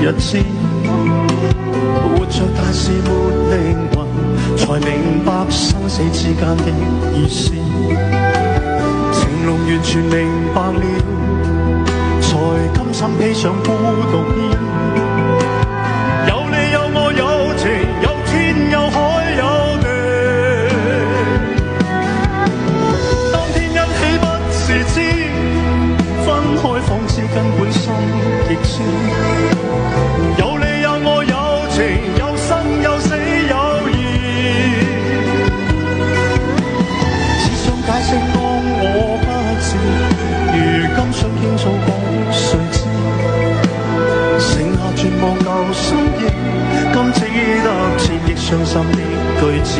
日子，活着但是沒靈魂，才明白生死之間的意思。情濃完全明白了，才甘心披上孤獨衣。有你有我有情，有天有海有地，當天一起不是知，分開方知根本心極痴。有你有我有情，有生有死有義，只想解釋當我不知，如今想傾訴講誰知，剩下絕望舊心意，今只得千億傷心的句子。